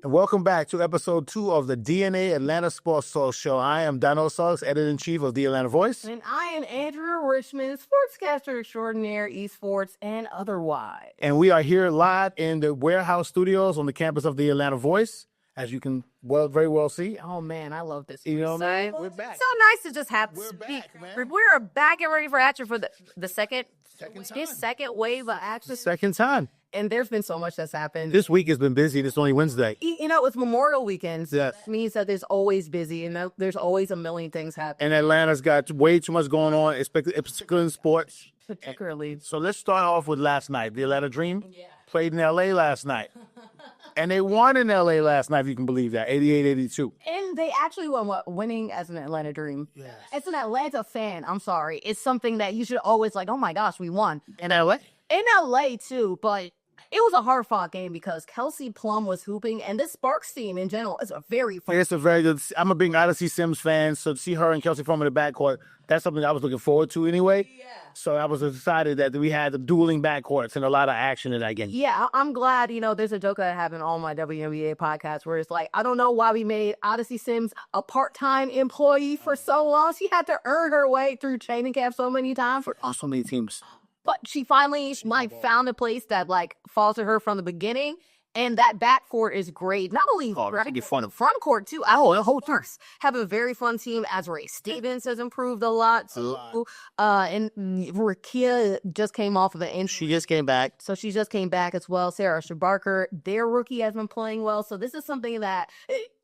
And welcome back to episode 2 of the DNA Atlanta Sports Talk Show. I am Donnell Suggs, editor-in-chief of the Atlanta Voice. And I am Andrea, Richmond, sportscaster extraordinaire, esports, and otherwise. And we are here live in the warehouse studios on the campus of the Atlanta Voice, as you can very well see. Oh, man, I love this. You know, man, So, we're back. so nice to just have We're speak. back, man. We're back and ready for action for the second time. second wave of action. Second time. And there's been so much that's happened. This week has been busy. This is only Wednesday. You know, it's Memorial Weekend. So Yes. that means that there's always busy and there's always a million things happening. And Atlanta's got way too much going on, particularly in sports. Particularly. So let's start off with last night. The Atlanta Dream played in L.A. last night. And they won in L.A. last night, if you can believe that, 88-82. And they actually won winning as an Atlanta Dream. Yes. As an Atlanta fan, I'm sorry. It's something that you should always like, oh my gosh, we won. In L.A.? In LA too, but it was a hard fought game because Kelsey Plum was hooping, and this Sparks team in general is a very fun. It's a very good. I'm a big Odyssey Sims fan, so to see her and Kelsey Plum in the backcourt, that's something I was looking forward to anyway. Yeah. So I was excited that we had the dueling backcourts and a lot of action in that game. Yeah, I'm glad, there's a joke that I have in all my WNBA podcasts where it's like, I don't know why we made Odyssey Sims a part-time employee for so long. She had to earn her way through training camp so many times. For so many teams. But she finally found a place that falls to her from the beginning. And that backcourt is great. Not only front court too. The whole nurse have a very fun team. As Ray Stevens has improved a lot too. And Rakia just came off of an injury. She just came back. So she just came back as well. Sarah Shabarker, their rookie, has been playing well. So this is something that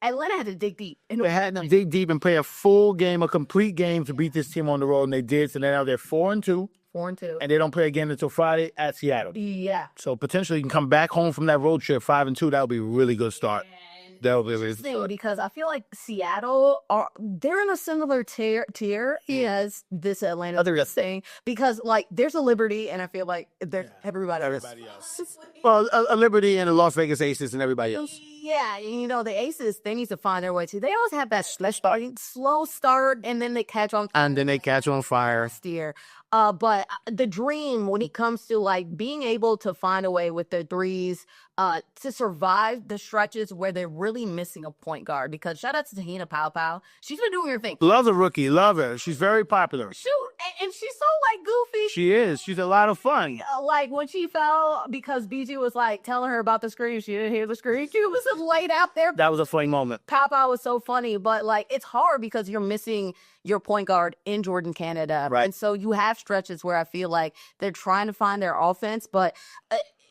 Atlanta had to dig deep. They had to dig deep and play a full game, a complete game to beat this team on the road, and they did. So now they're 4-2. 4-2. And they don't play again until Friday at Seattle. Yeah. So potentially you can come back home from that road trip 5-2. That would be a really good start. That would be really good. Because I feel like Seattle they're in a similar tier as this Atlanta thing. Because there's a Liberty, and I feel like there's everybody else. Well, a Liberty and the Las Vegas Aces and everybody else. Yeah, the Aces, they need to find their way too. They always have that slow start, and then they catch on. And then they catch on fire. Steer. But the Dream, when it comes to being able to find a way with the threes, to survive the stretches where they're really missing a point guard, because shout out to Tahina Pow. She's been doing her thing. Love the rookie. Love her. She's very popular. Shoot, and she's so goofy. She is. She's a lot of fun. When she fell because BG was telling her about the screen, she didn't hear the screen. She was just laid out there. That was a funny moment. Pow was so funny, but it's hard because you're missing your point guard in Jordan Canada. Right. And so you have stretches where I feel like they're trying to find their offense, but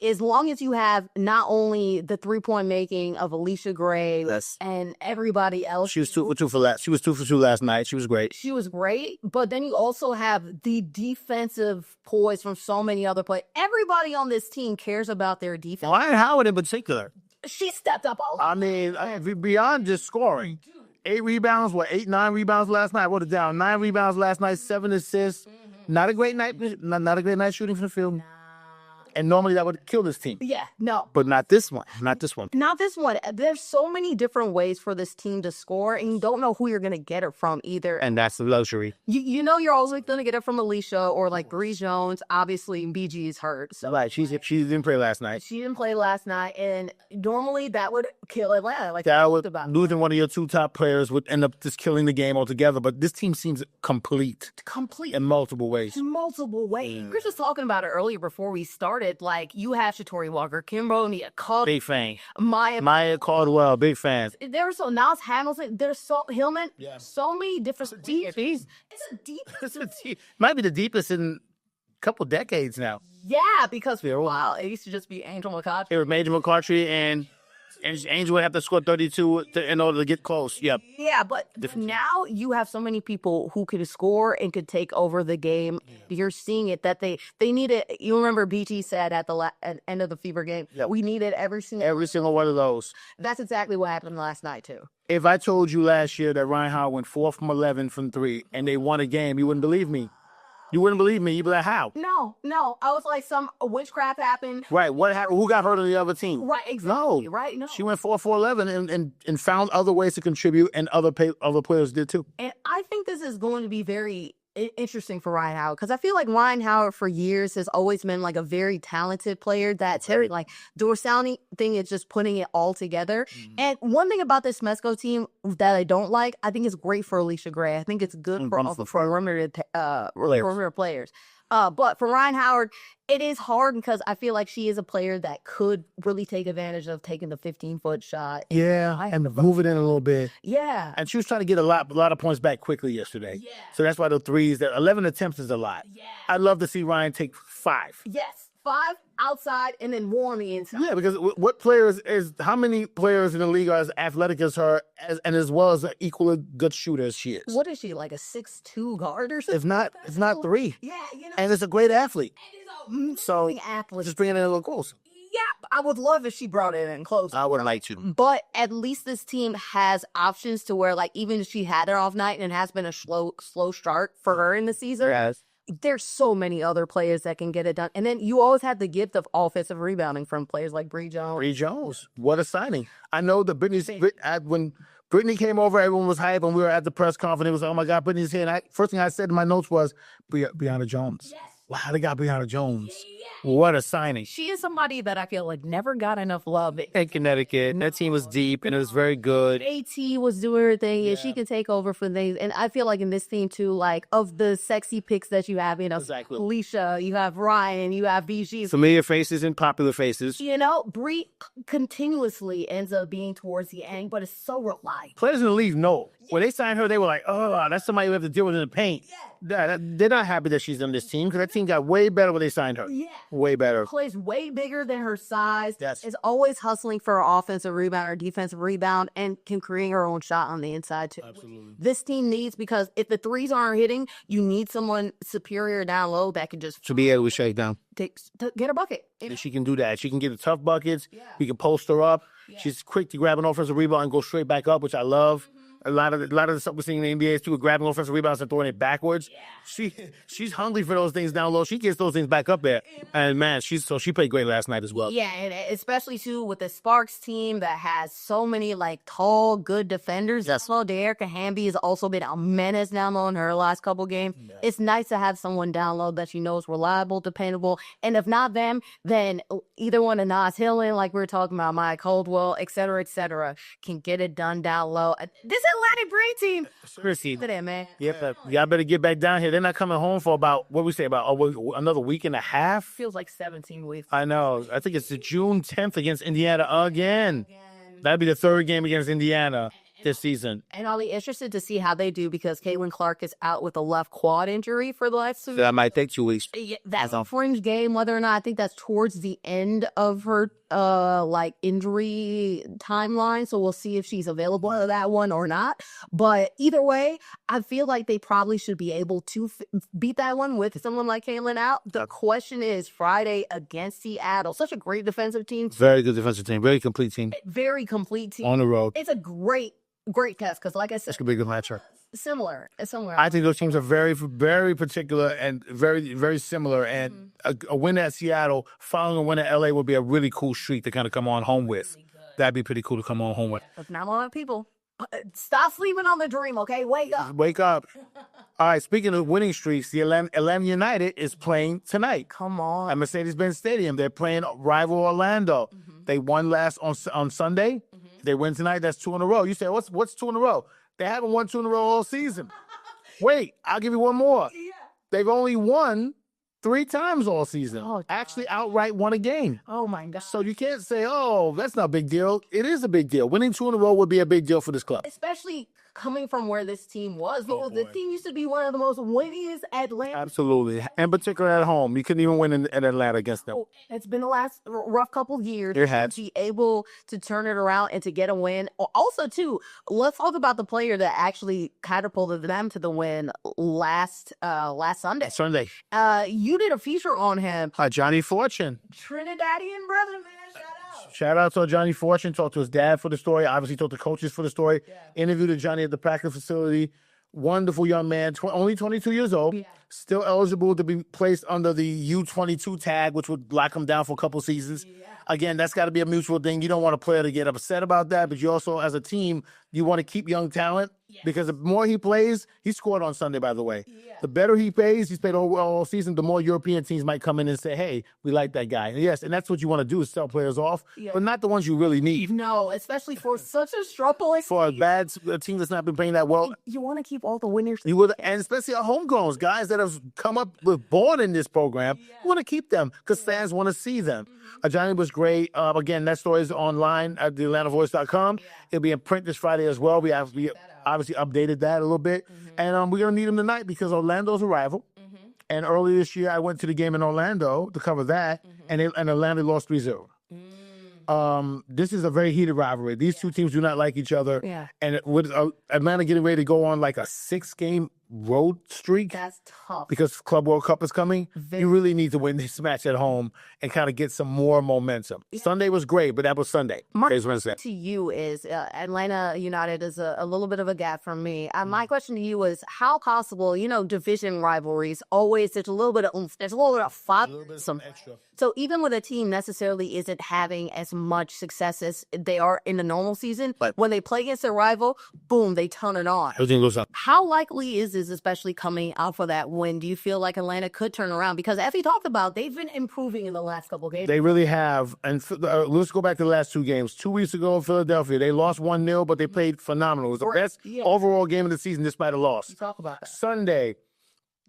as long as you have not only the 3-point making of Alicia Gray and everybody else. She was 2 for 2 She was 2 for 2 last night. She was great. She was great, but then you also have the defensive poise from so many other players. Everybody on this team cares about their defense. Ryan Howard in particular. She stepped up a lot. I mean, beyond just scoring. 8 rebounds, 9 rebounds last night. I wrote it down. 9 rebounds last night, 7 assists. Not a great night. Not a great night shooting from the field. And normally that would kill this team. Yeah, no. But not this one. Not this one. Not this one. There's so many different ways for this team to score, and you don't know who you're going to get it from either. And that's the luxury. You're always going to get it from Alicia or Bree Jones. Obviously, BG is hurt. So. Right. She didn't play last night. She didn't play last night, and normally that would kill Atlanta. That would, losing one of your 2 top players would end up just killing the game altogether. But this team seems complete. Complete. In multiple ways. In multiple ways. We were just talking about it earlier before we started. You have Shatori Walker, Kimbo, Nia Caldwell. Big fan. Maya Caldwell, big fans. There's Niles Hamilton. There's Hillman. Yeah. So many different teams. It's a deep. Might be the deepest in a couple decades now. Yeah, because for a while it used to just be Angel McCarthy. It was Major McCarthy and Angel would have to score 32 in order to get close. Yep. Yeah, but now you have so many people who could score and could take over the game. Yeah. You're seeing it that they need it. You remember BT said at the end of the Fever game, we needed every single one of those. That's exactly what happened last night too. If I told you last year that Ryan Howard went 4 from 11 from 3 and they won a game, you wouldn't believe me. You wouldn't believe me. You'd be like, how? No. I was like, some witchcraft happened. Right. What happened? Who got hurt on the other team? Right. Exactly. No. Right. No. She went 4 for 11 and found other ways to contribute, and other players did too. And I think this is going to be very interesting for Ryan Howard because I feel like Ryan Howard for years has always been like a very talented player. That's very like Dorsani thing is just putting it all together. And one thing about this Mesco team that I don't like, I think it's great for Alicia Gray. I think it's good for perimeter players. But for Ryan Howard, it is hard because I feel like she is a player that could really take advantage of taking the 15-foot shot. Yeah, and move it in a little bit. Yeah. And she was trying to get a lot of points back quickly yesterday. Yeah. So that's why the threes, that 11 attempts is a lot. Yeah. I'd love to see Ryan take 5. Yes. 5 outside and then 1 on the inside. Yeah, because how many players in the league are as athletic as her and as well as an equally good shooter as she is? What is she, like a 6'2" guard or something? If not 3. Yeah, you know. And it's a great athlete. So athlete. Just bringing it in a little closer. Yeah, I would love if she brought it in close. I would like to. But at least this team has options to where, like, even if she had an off night and it has been a slow start for her in the season, Yes. there's so many other players that can get it done. And then you always have the gift of offensive rebounding from players like Bree Jones. Bree Jones. What a signing. I know that when Brittany came over, everyone was hype, and we were at the press conference. It was, oh, my God, Brittany's here. And first thing I said in my notes was, Brianna Jones. Yes. Wow, they got Brianna Jones. What a signing. She is somebody that I feel like never got enough love. In Connecticut, that team was deep and it was very good. AT was doing her thing, and she can take over for things. And I feel like in this team, too, like, of the sexy picks that you have, you know, Exactly. Alicia, you have Ryan, you have VG. Familiar faces and popular faces. You know, Bree continuously ends up being towards the end, but it's so reliable. Players in the league know. When they signed her, they were like, oh, that's somebody we have to deal with in the paint. They're not happy that she's on this team because that team got way better when they signed her. Yeah. Way better. Plays way bigger than her size. Yes. Is always hustling for an offensive rebound or defensive rebound and can create her own shot on the inside too. Absolutely. This team needs, because if the threes aren't hitting, you need someone superior down low that can just To be able to shake down. get a bucket. And she can do that. She can get the tough buckets. We can post her up. She's quick to grab an offensive rebound and go straight back up, which I love. A lot of the stuff we're seeing in the NBA is too, grabbing offensive rebounds and throwing it backwards. She's hungry for those things down low. She gets those things back up there. And man, she played great last night as well. Yeah, and especially too with the Sparks team that has so many like tall, good defenders. That's why De'Erica Hamby has also been a menace down low in her last couple games. Yeah. It's nice to have someone down low that you know is reliable, dependable, and if not them, then either one of Nas Hillen, like we were talking about, Maya Caldwell, et cetera, can get it done down low. This Atlantic Bree team, Seriously. look at that, man. Yep. Y'all better get back down here. They're not coming home for about another week and a half. Feels like 17 weeks. I know. I think it's the June 10th against Indiana again. That'd be the third game against Indiana this season. And I'll be interested to see how they do because Caitlin Clark is out with a left quad injury for the last 2 weeks. That might take 2 weeks. Yeah, that's a fringe game, whether or not I think that's towards the end of her like injury timeline. So we'll see if she's available to that one or not. But either way, I feel like they probably should be able to beat that one with someone like Caitlin out. The question is Friday against Seattle. Such a great defensive team. Very good defensive team. Very complete team. Very complete team. On the road. It's a great test because, like I said, This could be a good matchup. similar. I think those teams are very, very particular and very, very similar. And a win at Seattle following a win at LA would be a really cool streak to kind of come on home with. That'd be pretty cool to come on home with. But not a lot of people. Stop sleeping on the dream, okay? Wake up. Wake up. All right, speaking of winning streaks, the Atlanta United is playing tonight. Come on. At Mercedes-Benz Stadium. They're playing rival Orlando. They won last on Sunday. They win tonight. That's 2 in a row. You say, what's 2 in a row? They haven't won 2 in a row all season. Wait, I'll give you one more. Yeah. They've only won 3 times all season. Oh, actually outright won a game. Oh, my God. So you can't say, oh, that's not a big deal. It is a big deal. Winning 2 in a row would be a big deal for this club. Especially coming from where this team was. Because the team used to be one of the most winningest Atlanta. Absolutely. In particular at home. You couldn't even win in Atlanta against them. It's been the last rough couple of years. It has. To be able to turn it around and to get a win. Also, too, let's talk about the player that actually catapulted them to the win last Sunday. Sunday. You did a feature on him. Ajani Fortune. Trinidadian brother, man. Shout out to Ajani Fortune. Talked to his dad for the story. Obviously, talked to coaches for the story. Yeah. Interviewed Ajani at the practice facility. Wonderful young man. Only 22 years old. Yeah. still eligible to be placed under the U22 tag, which would lock him down for a couple seasons. Again, that's got to be a mutual thing. You don't want a player to get upset about that, but you also, as a team, you want to keep young talent because the more he plays, he scored on Sunday, by the way. The better he plays, he's played all season, the more European teams might come in and say, hey, we like that guy. And yes, and that's what you want to do is sell players off, but not the ones you really need. No, especially for such a struggling For a team that's not been playing that well. You want to keep all the winners. You would, and especially our homegrowns, guys that have come up with born in this program, you want to keep them because fans want to see them. Ajani was great. Again, that story is online at theatlantavoice.com. It'll be in print this Friday as well. We obviously updated that a little bit. And we're going to need him tonight because Orlando's a rival. And earlier this year, I went to the game in Orlando to cover that, and Orlando lost 3-0. This is a very heated rivalry. These two teams do not like each other. And with Atlanta getting ready to go on like a 6-game road streak. That's tough. Because Club World Cup is coming, you really need to win this match at home and kind of get some more momentum. Sunday was great, but that was Sunday. Today's Wednesday. To you is Atlanta United is a little bit of a gap for me. My question to you is how possible, division rivalries always, there's a little bit of oomph, there's a little bit of fun. Some extra. So even when a team necessarily isn't having as much success as they are in the normal season, but when they play against their rival, boom, they turn it on. Everything goes up. How likely is this, especially coming out for that win? Do you feel like Atlanta could turn around? Because as we talked about, they've been improving in the last couple of games. They really have. And let's go back to the last two games. 2 weeks ago in Philadelphia, they lost 1-0, but they played phenomenal. It was the best overall game of the season despite a loss. Talk about that. Sunday,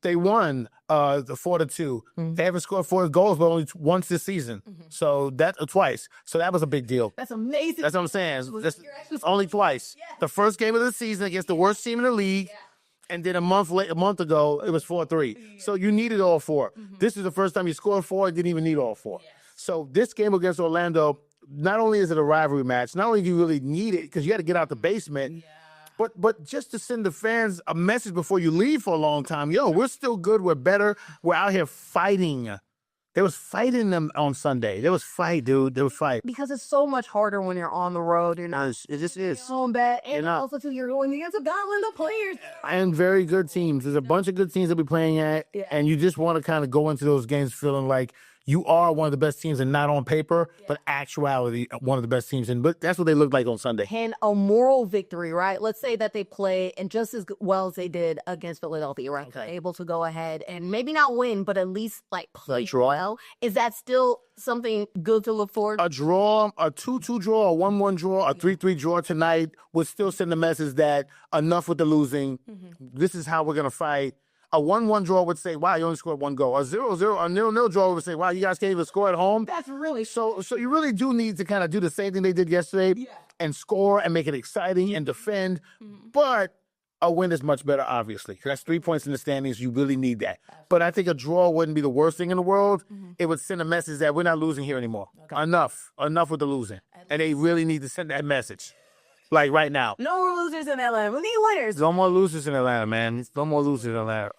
they won the 4-2. They haven't scored 4 goals, but only once this season. So twice. So that was a big deal. That's amazing. That's what I'm saying. That's only twice. The first game of the season against the worst team in the league, and then a month ago, it was 4-3. So you needed all 4. This is the first time you scored 4 and didn't even need all 4. So this game against Orlando, not only is it a rivalry match, not only do you really need it because you got to get out the basement, but just to send the fans a message before you leave for a long time. Yo, we're still good. We're better. We're out here fighting. There was fighting them on Sunday. There was fight, dude. There was fight. Because it's so much harder when you're on the road. You're not It just is. so bad. And also, too, you're going against a gauntlet of players. And very good teams. There's a bunch of good teams that we're playing at. And you just want to kind of go into those games feeling like you are one of the best teams and not on paper, but actuality, one of the best teams. But that's what they looked like on Sunday. And a moral victory, right? Let's say that they play and just as well as they did against Philadelphia, right? Okay. Able to go ahead and maybe not win, but at least play well. Is that still something good to look forward to? A draw, a 2-2 draw, a 1-1 draw, a 3-3 draw tonight would still send the message that enough with the losing. This is how we're going to fight. A 1-1 draw would say, wow, you only scored 1 goal. A 0-0, a 0-0 draw would say, wow, you guys can't even score at home. That's really so you really do need to kind of do the same thing they did yesterday and score and make it exciting and defend. But a win is much better, obviously. That's 3 points in the standings. You really need that. But I think a draw wouldn't be the worst thing in the world. It would send a message that we're not losing here anymore. Enough with the losing. And they really need to send that message. Like right now. No more losers in Atlanta. We need winners. No more losers in Atlanta, man. No more losers in Atlanta.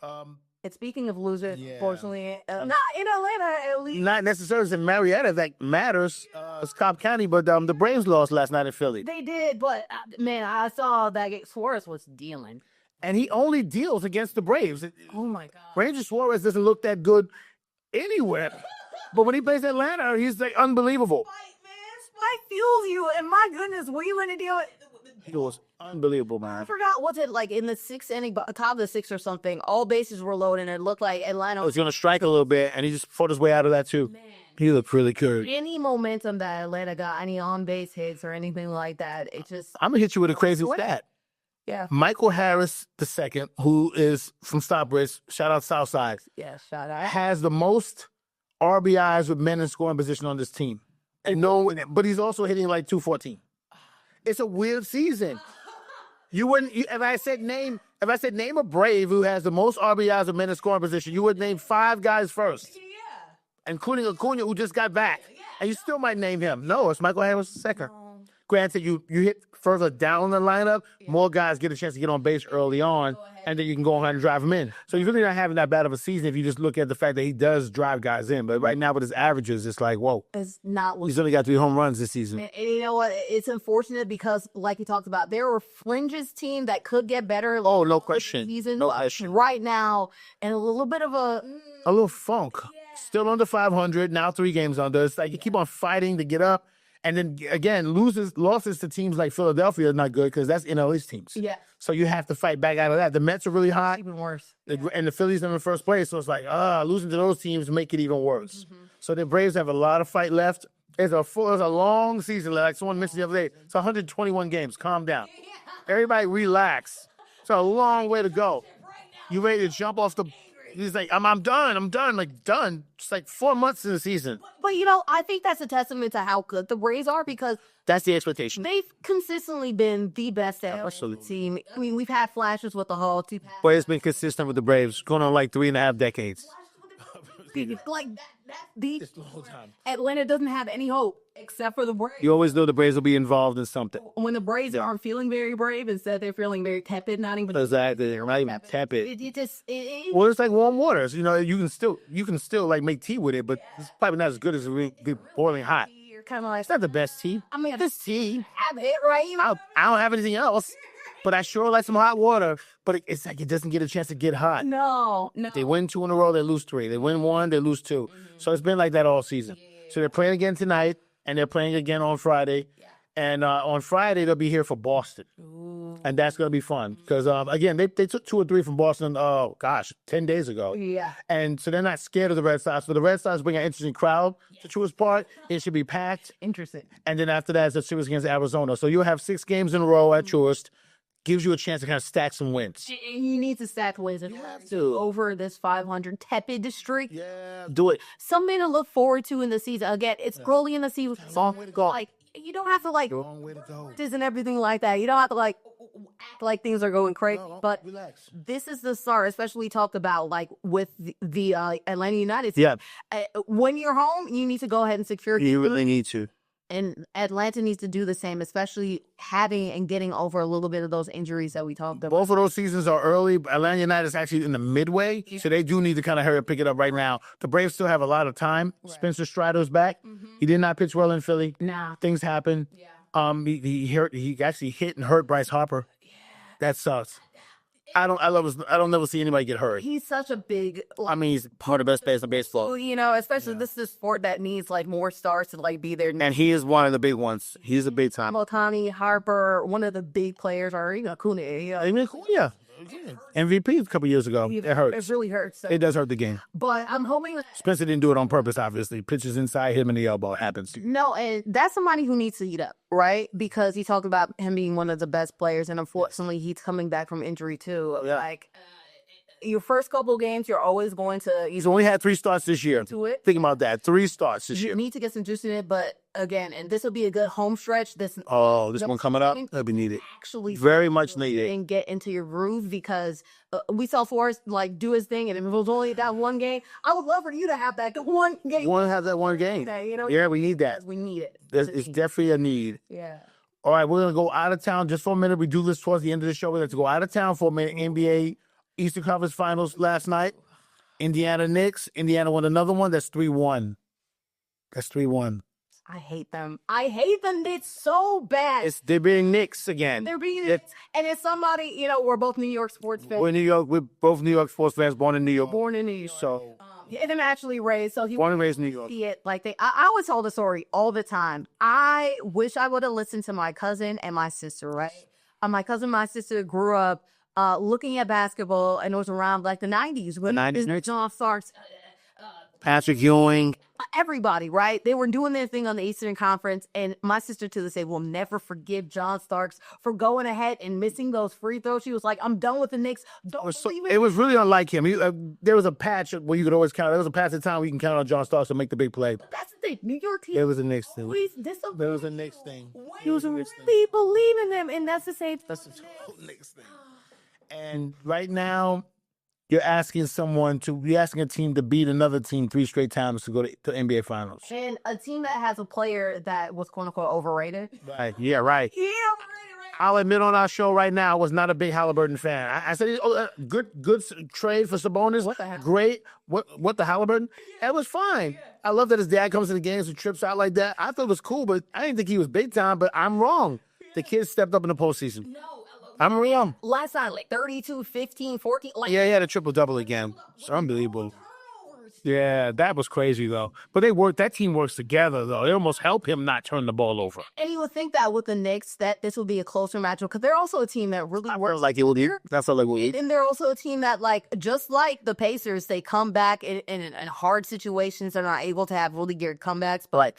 And speaking of losers, unfortunately, not in Atlanta at least. Not necessarily in Marietta that matters. It's Cobb County, but the Braves lost last night in Philly. They did, but man, I saw that Suarez was dealing. And he only deals against the Braves. Oh my God. Ranger Suarez doesn't look that good anywhere. But when he plays Atlanta, he's like unbelievable. Spike fuels you, and my goodness, what are you going to do? He was unbelievable, man. I forgot, was it like in the 6th inning, top of the 6th or something, all bases were loaded, and it looked like Atlanta was going to strike a little bit, and he just fought his way out of that, too. Man. He looked really good. Any momentum that Atlanta got, any on-base hits or anything like that, it just... I'm going to hit you with a crazy stat. Yeah. Michael Harris II, who is from Stockbridge, shout out Southside. Yeah, shout out. Has the most RBIs with men in scoring position on this team. And but he's also hitting like 214. It's a weird season. You wouldn't. If I said name a Brave who has the most RBIs of men in scoring position, you would name 5 guys first, including Acuna, who just got back, and you still might name him. No, it's Michael Harris II. Granted, you hit further down the lineup, more guys get a chance to get on base early on, and then you can go ahead and drive them in. So you're really not having that bad of a season if you just look at the fact that he does drive guys in. But right now with his averages, it's like, whoa. It's not what He's only got 3 home runs this season. and you know what? It's unfortunate because, like you talked about, there were fringes team that could get better. Oh, no question. Season No question. right now, and a little bit of a A little funk. Still under 500, now 3 games under. It's like you keep on fighting to get up. And then, again, losses to teams like Philadelphia are not good because that's NLE's teams. yeah, So you have to fight back out of that. The Mets are really hot. even worse. And the Phillies are in first place. So it's like, losing to those teams make it even worse. Mm-hmm. So the Braves have a lot of fight left. It's a long season. Like someone mentioned the other day, it's 121 games. Calm down. Everybody relax. It's a long way to go. You ready to jump off the... He's like, I'm done. I'm done. Like, done. It's like 4 months in the season. But I think that's a testament to how good the Braves are because That's the expectation. they've consistently been the best Absolutely. team. I mean, we've had flashes with the Hawks. But it's been consistent with the Braves, going on like 3.5 decades. Like Atlanta doesn't have any hope except for the Braves. You always know the Braves will be involved in something. When the Braves aren't feeling very brave, instead they're feeling very tepid, not even. Exactly. They're not even tepid. It just Well, it's like warm waters. You can still like make tea with it, but it's probably not as good as really good boiling hot. you're kind of like It's not the best tea. I mean, This tea. have it right. I don't have anything else, but I sure like some hot water. But it's like it doesn't get a chance to get hot. No. They win 2 in a row, they lose 3. They win 1, they lose 2. So it's been like that all season. So they're playing again tonight, and they're playing again on Friday. And on Friday, they'll be here for Boston. And that's going to be fun. Because, again, they took 2 or 3 from Boston, 10 days ago. Yeah. And so they're not scared of the Red Sox. But the Red Sox bring an interesting crowd to Truist Park. It should be packed. Interesting. And then after that, it's a series against Arizona. So you'll have 6 games in a row at Truist. Gives you a chance to kind of stack some wins. And you need to stack wins and to. over this 500 tepid streak. Yeah, do it. Something to look forward to in the season. Again, it's early in the season. Long way to go. Like you don't have to Long way to go. and everything like that. You don't have to act like things are going crazy. But Relax. this is the start, especially talked about like with the Atlanta United. Yeah. When you're home, you need to go ahead and secure. You really need to. And Atlanta needs to do the same, especially having and getting over a little bit of those injuries that we talked about. Both of those seasons are early. Atlanta United is actually in the midway, so they do need to kind of hurry up, pick it up right now. The Braves still have a lot of time. Spencer Strider's back. He did not pitch well in Philly. Nah. Things happen. He actually hit and hurt Bryce Harper. That sucks. I don't never see anybody get hurt. He's such a big. I mean, he's part of the best players in baseball. Especially this is a sport that needs like more stars to like be there. And he is one of the big ones. He's a big time. Otani, Harper, one of the big players, or Acuna. Even Acuna. MVP a couple years ago. It hurts. It really hurts. So. It does hurt the game. But I'm hoping that Spencer didn't do it on purpose, obviously. Pitches inside, hit him in the elbow. It happens. no, and that's somebody who needs to eat up, right? Because he talked about him being one of the best players, and unfortunately, he's coming back from injury too. Yeah. Like your first couple games, you're always going to He's only had 3 starts this year. to it. Think about that. 3 starts this You year. need to get some juice in it, but again, and this will be a good home stretch. This Oh, this one coming up? That'll be needed. actually Very much needed. and get into your groove because we saw Forrest like do his thing, and if it was only that one game, I would love for you to have that one game. You want to have that one game. That, Yeah, we need that. we need it. It's definitely a need. Yeah. All right, we're going to go out of town just for a minute. We do this towards the end of the show. We're going to go out of town for a minute. NBA Eastern Conference Finals last night. Indiana Knicks. Indiana won another one. That's 3-1. That's 3-1. I hate them. I hate them. It's so bad. They're being Knicks again. They're being, and it's somebody, we're both New York sports fans. We're New York. We're both New York sports fans, born in New York. Born in New York. So, And I'm actually raised. So he born and raised in New York. see it like I always tell the story all the time. I wish I would have listened to my cousin and my sister, right? My cousin and my sister grew up looking at basketball, and it was around like the 90s when 90s nerds? John Starks, Patrick Ewing. everybody, right? They were doing their thing on the Eastern Conference, and my sister to this day will never forgive John Starks for going ahead and missing those free throws. She was like, "I'm done with the Knicks. Don't believe It was really unlike him. There was a patch where you could always count. There was a patch of time where you can count on John Starks to make the big play. That's the thing. New York team. There was a Knicks thing. There was a Knicks thing. He was really believe in them, and that's the same. That's the total Knicks thing. And right now, you're asking a team to beat another team 3 straight times to go to NBA Finals. And a team that has a player that was quote unquote overrated. Right. Yeah. Right. I'll admit on our show right now, I was not a big Halliburton fan. I said, good trade for Sabonis. What the hell? Great. What the Halliburton? It was fine. I love that his dad comes to the games and trips out like that. I thought it was cool, but I didn't think he was big time, but I'm wrong. The kid stepped up in the postseason. No. I'm wrong. Last night, like 32, 15, 14. Like, Yeah, he had a triple-double again. It's unbelievable. Yeah, that was crazy, though. But that team works together, though. They almost help him not turn the ball over. And you would think that with the Knicks, that this would be a closer matchup because they're also a team that really works. Like it will be. That's all like we'll eat. And they're also a team that, like, just like the Pacers, they come back in hard situations. They're not able to have really good comebacks. But,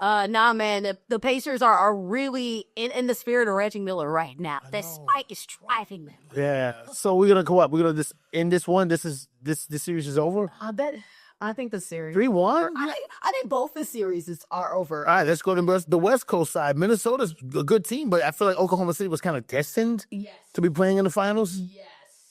nah, man, the Pacers are really in the spirit of Reggie Miller right now. That spike is driving them. Yeah. So we're going to go up. We're going to just end this one. This series is over? I think the series 3-1? I think both the series are over. All right, let's go to the West Coast side. Minnesota's a good team, but I feel like Oklahoma City was kind of destined to be playing in the finals. Yes.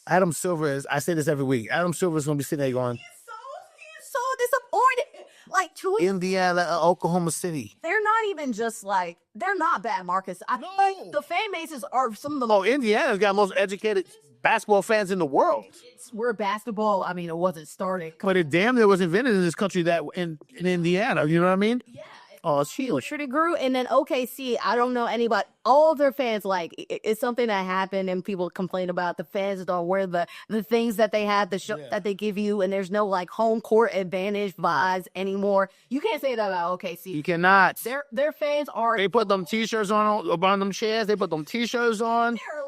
Adam Silver is, I say this every week, Adam Silver is going to be sitting there going, He's so disappointed. Like, truly, Indiana, Oklahoma City. they're not even just like, they're not bad, Marcus. I feel like the fan bases are some of the Oh, Indiana's got most educated basketball fans in the world. where basketball, I mean, it wasn't started. But it damn near was invented in this country that in Indiana. You know what I mean? Yeah. Oh, it's huge. Sure, grew. And then OKC, I don't know anybody. All their fans, like, it's something that happened and people complain about. The fans don't wear the things that they have, the show that they give you, and there's no, like, home court advantage vibes anymore. You can't say that about OKC. You cannot. Their fans are... They put them T-shirts on them chairs. They put them T-shirts on. They're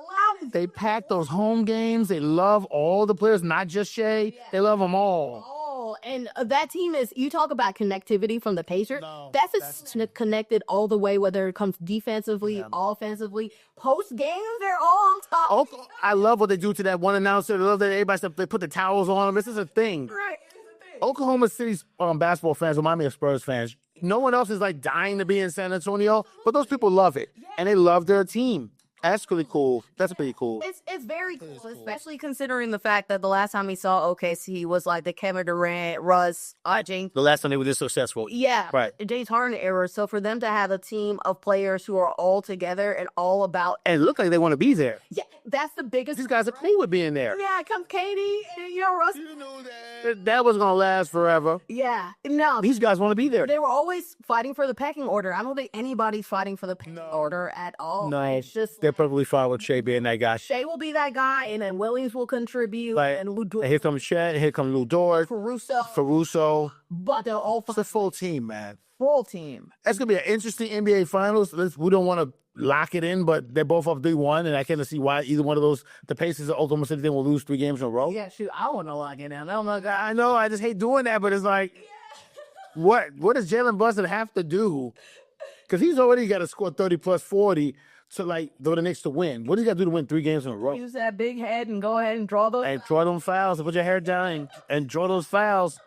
loud. They pack those home games. They love all the players, not just Shea. They love them all. Oh, and that team is, you talk about connectivity from the Pacers. No, that's connected all the way, whether it comes defensively, offensively. Post games, they're all on top. I love what they do to that one announcer. I love that they put the towels on them. This is a thing. Right. Oklahoma City's basketball fans remind me of Spurs fans. No one else is like dying to be in San Antonio, but those people love it. And they love their team. That's really cool. That's pretty cool. It's very cool, especially considering the fact that the last time we saw OKC was like the Kevin Durant, Russ, Ajani. The last time they were this successful. Yeah, Right. James Harden era. So for them to have a team of players who are all together and all about, And it look like they want to be there. yeah, that's the biggest. These guys are cool with being there. Yeah, come Katie and Russ. You know that was going to last forever. Yeah, no, These guys want to be there. they were always fighting for the pecking order. I don't think anybody's fighting for the pecking order at all. No, It's just they're perfectly fine with Shea being that guy. Shea will be that guy, and then Williams will contribute, Like, and Lou and here comes Shea, here comes Lou Dort, Caruso. but they're all It's a full team, man. full team. That's going to be an interesting NBA Finals. We don't want to lock it in, but they're both up 3-1, and I can't see why either one of those, the Pacers or Oklahoma City, will lose 3 games in a row. Yeah, shoot, I want to lock it down. I'm like, I know, I just hate doing that, but it's like, what does Jalen Brunson have to do? Because he's already got to score 30 plus 40 to, like, go the Knicks to win. What does he got to do to win 3 games in a row? use that big head and go ahead and draw those. And draw them fouls, and put your hair down and draw those fouls.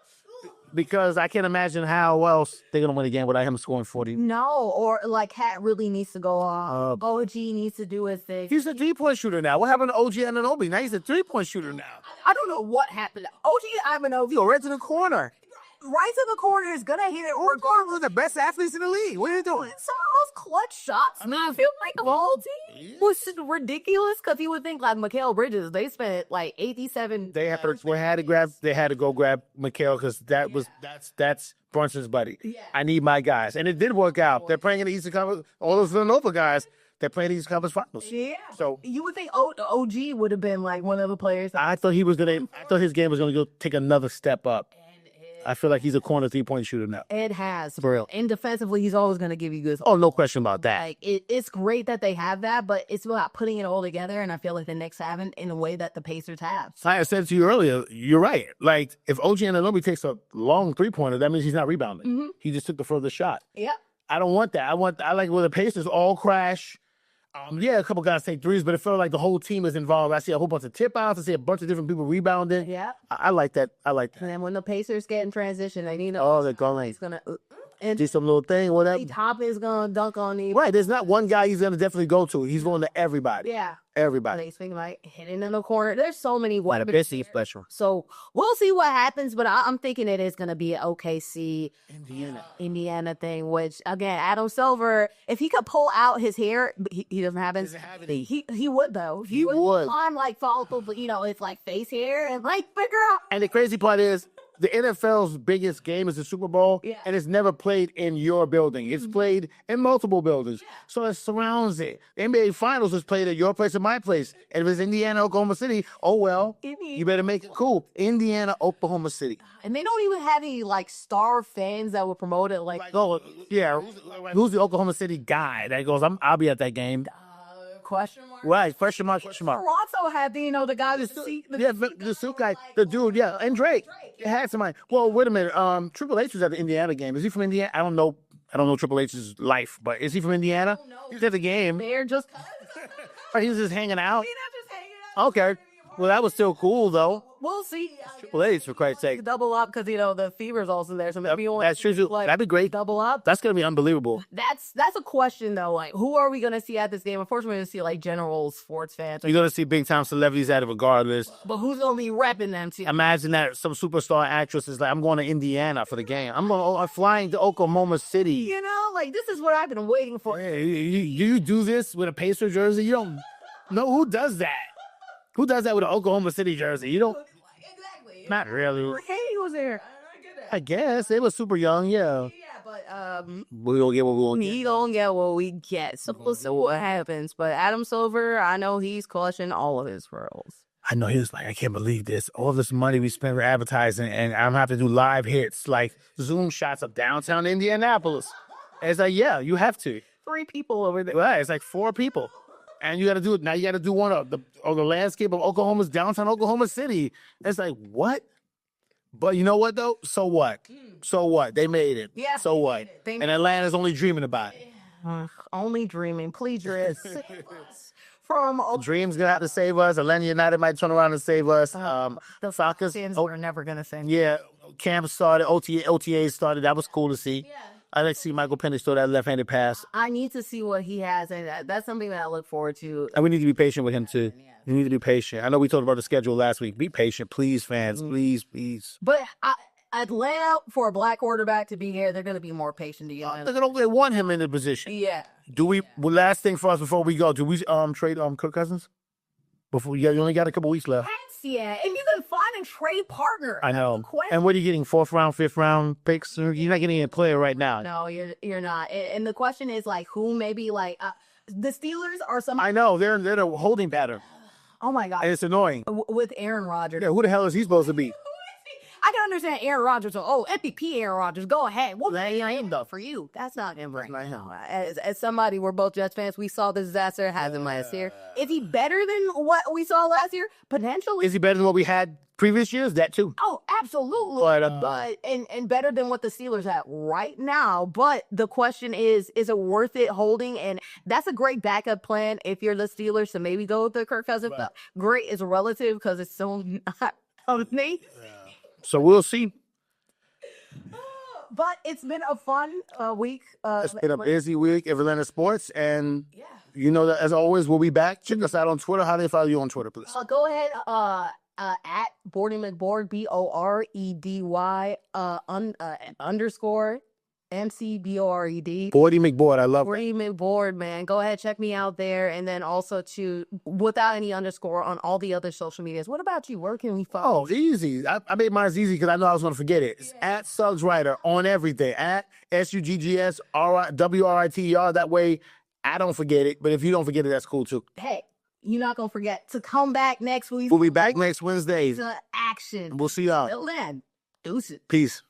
Because I can't imagine how else they're going to win a game without him scoring 40. No, or like Hat really needs to go on. OG needs to do his thing. He's a 3-point shooter now. What happened to OG Anunoby? Now he's a 3-point shooter now. I don't know what happened. OG Anunoby, Yo, right to the corner. right to the corner, is gonna hit it. Or One of the best athletes in the league. What are you doing? some of those clutch shots. I feel like the whole team was just ridiculous because you would think like Mikal Bridges, they spent like 87. They had to go grab Mikal because that's Brunson's buddy. Yeah. I need my guys, and it did work out. They're playing in the Eastern Conference. All those Villanova guys, they're playing the Eastern Conference Finals. Yeah. So You would think OG would have been like one of the players. I thought his game was gonna go take another step up. I feel like he's a corner 3-point shooter now. It has. For real. And defensively, he's always going to give you good. Oh, no question about that. Like, it's great that they have that, but it's about putting it all together, and I feel like the Knicks haven't in a way that the Pacers have. I said to you earlier, you're right. Like, if OG Anunoby takes a long 3-pointer, that means he's not rebounding. He just took the furthest shot. Yep. I don't want that. I like where the Pacers all crash. Yeah, a couple guys take threes, but it felt like the whole team is involved. I see a whole bunch of tip-outs. I see a bunch of different people rebounding. Yeah. I like that. I like that. And then when the Pacers get in transition, they need to. Oh, they're going. He's gonna. And do some little thing, whatever. Top is gonna dunk on him. Right, there's not one guy he's gonna definitely go to. He's going to everybody. Yeah. Everybody. They swing like hitting in the corner. There's so many weapons. special. So we'll see what happens, but I'm thinking it is going to be an OKC Indiana thing, which again, Adam Silver, if he could pull out his hair, he doesn't have it. He would though. He would. I'm like follicle, but it's like face hair and like figure out. And the crazy part is, the NFL's biggest game is the Super Bowl, and it's never played in your building. It's played in multiple buildings. So it surrounds it. The NBA Finals is played at your place or my place. And if it's Indiana, Oklahoma City, oh well, you better make it cool. Indiana, Oklahoma City. And they don't even have any like star fans that would promote it. Like oh, yeah, who's the Oklahoma City guy that goes, I'll be at that game? question mark. Right, question mark, question mark. Toronto had the guy with the suit. The suit guy, the dude, and Drake. It had somebody. Well, wait a minute. Triple H was at the Indiana game. Is he from Indiana? I don't know Triple H's life, but is he from Indiana? He's at the game. They're just Or he was just hanging out. He's not just hanging out. Okay. Well, that was still cool though. We'll see. Triple H, for Christ's sake. Double up because the Fever's also there. So maybe That's true. That'd be great. Double up. That's gonna be unbelievable. That's a question though. Like, who are we gonna see at this game? Unfortunately, we're gonna see like general sports fans. You're gonna see big time celebrities at it regardless. But who's gonna be repping them? Imagine that some superstar actress is like, I'm going to Indiana for the game. I'm flying to Oklahoma City. Like this is what I've been waiting for. Hey, you do this with a Pacer jersey? You don't know who does that. Who does that with an Oklahoma City jersey? You don't. Exactly. Not really. Katie was there. I guess they were super young. Yeah. Yeah, but We don't get what we want. we don't get what we get. So we'll see what happens. But Adam Silver, I know he's clutching all of his pearls. I know he was like, I can't believe this. All this money we spent for advertising, and I'm gonna have to do live hits, like Zoom shots of downtown Indianapolis. And it's like, yeah, you have to. 3 people over there. Right, it's like 4 people. And you got to do it. Now you got to do one of the landscape of Oklahoma's downtown Oklahoma City. It's like, what? But you know what, though? So what? So what? They made it. Yeah. So what? And Atlanta's only dreaming about it. Only dreaming. Please, from Dream's going to have to save us. Atlanta United might turn around and save us. the Falcons. we're never going to say. Yeah. Camp started. OTA started. That was cool to see. Yeah. I like to see Michael Penix throw that left-handed pass. I need to see what he has, and that's something that I look forward to. And we need to be patient with him, too. We need to be patient. I know we talked about the schedule last week. Be patient, please, fans. Please, please. But Atlanta, for a black quarterback to be here, they're going to be more patient to get They want him in the position. Yeah. Do we? Well, last thing for us before we go, do we trade Kirk Cousins? Before you only got a couple weeks left. Yeah, and you can find a trade partner. I know. And what are you getting? 4th round, 5th round picks? You're not getting a player right now. No, you're not. And the question is like, who maybe like the Steelers are some. I know they're the holding pattern. Oh my God, And it's annoying. With Aaron Rodgers. Yeah, who the hell is he supposed to be? I can understand Aaron Rodgers. MVP Aaron Rodgers, go ahead. Well, that ain't him though. For you, that's not him right now. As somebody, we're both Jets fans. We saw the disaster happened last year. Is he better than what we saw last year? Potentially. Is he better than what we had previous years? That too. Oh, absolutely. But and better than what the Steelers have right now. But the question is it worth it holding? And that's a great backup plan if you're the Steelers to maybe go with the Kirk Cousins. Right. Great is relative because it's so not Nate. So we'll see. But it's been a fun week. It's been a busy week of Atlanta sports, and you know that as always, we'll be back. Check us out on Twitter. How do they follow you on Twitter, please? Go ahead. At Bordy McBoard, BOREDY _ MCBORED. Bordy McBoard, I love it. Bordy McBoard, man. Go ahead, check me out there. And then also without any underscore on all the other social medias. What about you? Where can we follow? Oh, easy. I made mine easy because I know I was going to forget it. It's at Suggs Writer on everything. At SUGGSWRITER. That way I don't forget it. But if you don't forget it, that's cool too. Hey, you're not going to forget to come back next week. We'll be back next Wednesday. To action. We'll see y'all. Till then, deuces. Peace.